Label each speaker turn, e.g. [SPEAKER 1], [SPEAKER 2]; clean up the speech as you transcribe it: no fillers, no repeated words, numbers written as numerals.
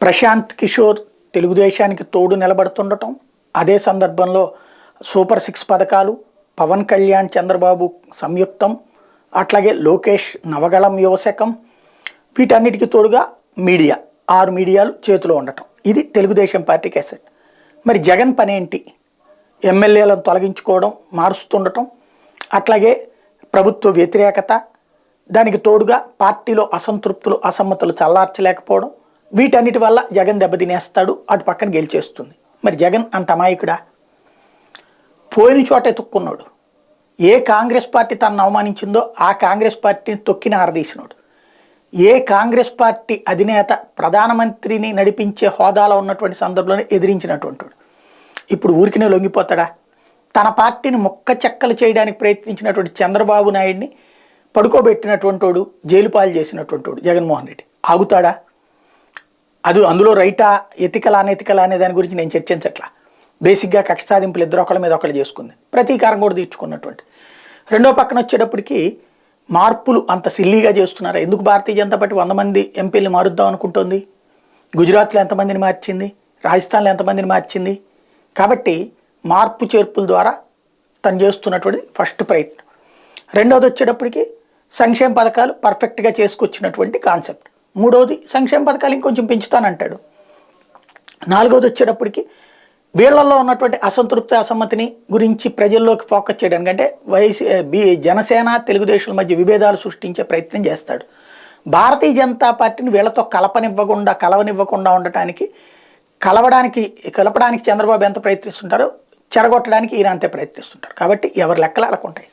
[SPEAKER 1] ప్రశాంత్ కిషోర్ తెలుగుదేశానికి తోడు నిలబడుతుండటం, అదే సందర్భంలో సూపర్ 6 పథకాలు, పవన్ కళ్యాణ్ చంద్రబాబు సంయుక్తం, అట్లాగే లోకేష్ నవగళం యువశకం, వీటన్నిటికీ తోడుగా మీడియా 6 మీడియాలు చేతిలో ఉండటం, ఇది తెలుగుదేశం పార్టీకి అసెట్. మరి జగన్ పని ఏంటి? ఎమ్మెల్యేలను తొలగించుకోవడం, మారుస్తుండటం, అట్లాగే ప్రభుత్వ వ్యతిరేకత, దానికి తోడుగా పార్టీలో అసంతృప్తులు అసమ్మతులు చల్లార్చలేకపోవడం, వీటన్నిటి వల్ల జగన్ దెబ్బతినేస్తాడు, అటు పక్కన గెలిచేస్తుంది. మరి జగన్ అంత అమాయకుడా? పోయిన చోట ఎత్తుక్కున్నాడు. ఏ కాంగ్రెస్ పార్టీ తనను అవమానించిందో ఆ కాంగ్రెస్ పార్టీని తొక్కిన ఆరదీసినాడు. ఏ కాంగ్రెస్ పార్టీ అధినేత ప్రధానమంత్రిని నడిపించే హోదాలో ఉన్నటువంటి సందర్భంలో ఎదిరించినటువంటి వాడు ఇప్పుడు ఊరికినే లొంగిపోతాడా? తన పార్టీని మొక్క చెక్కలు చేయడానికి ప్రయత్నించినటువంటి చంద్రబాబు నాయుడిని పడుకోబెట్టినటువంటి వాడు, జైలు పాలు చేసినటువంటి వాడు జగన్మోహన్ రెడ్డి ఆగుతాడా? అందులో రైటా, ఎతికలా అనెతికలా అనే దాని గురించి నేను చర్చించట్లా. బేసిక్గా కక్ష సాధింపులు ఇద్దరు ఒకళ్ళ మీద ఒకళ్ళు చేసుకుంది, ప్రతీకారం కూడా తీర్చుకున్నటువంటి. రెండో పక్కన వచ్చేటప్పటికి మార్పులు అంత సిల్లీగా చేస్తున్నారు. ఎందుకు భారతీయ జనతా పార్టీ 100 మంది ఎంపీలు మారుద్దాం అనుకుంటుంది? గుజరాత్లో ఎంతమందిని మార్చింది? రాజస్థాన్లో ఎంతమందిని మార్చింది? కాబట్టి మార్పు చేర్పుల ద్వారా తను చేస్తున్నటువంటి ఫస్ట్ ప్రయత్నం. రెండవది వచ్చేటప్పటికి సంక్షేమ పథకాలు పర్ఫెక్ట్గా చేసుకొచ్చినటువంటి కాన్సెప్ట్. మూడవది సంక్షేమ పథకాలు ఇంకొంచెం పెంచుతానంటాడు. నాలుగవది వచ్చేటప్పటికి వీళ్ళల్లో ఉన్నటువంటి అసంతృప్తి అసమ్మతిని గురించి ప్రజల్లోకి ఫోకస్ చేయడానికి, అంటే జనసేన తెలుగుదేశం మధ్య విభేదాలు సృష్టించే ప్రయత్నం చేస్తాడు. భారతీయ జనతా పార్టీని వీళ్ళతో కలవనివ్వకుండా ఉండటానికి, కలపడానికి చంద్రబాబు ఎంత ప్రయత్నిస్తుంటారో చెడగొట్టడానికి ఈయన అంతే ప్రయత్నిస్తుంటారు. కాబట్టి ఎవరి లెక్కలు ఆడకుంటాయి.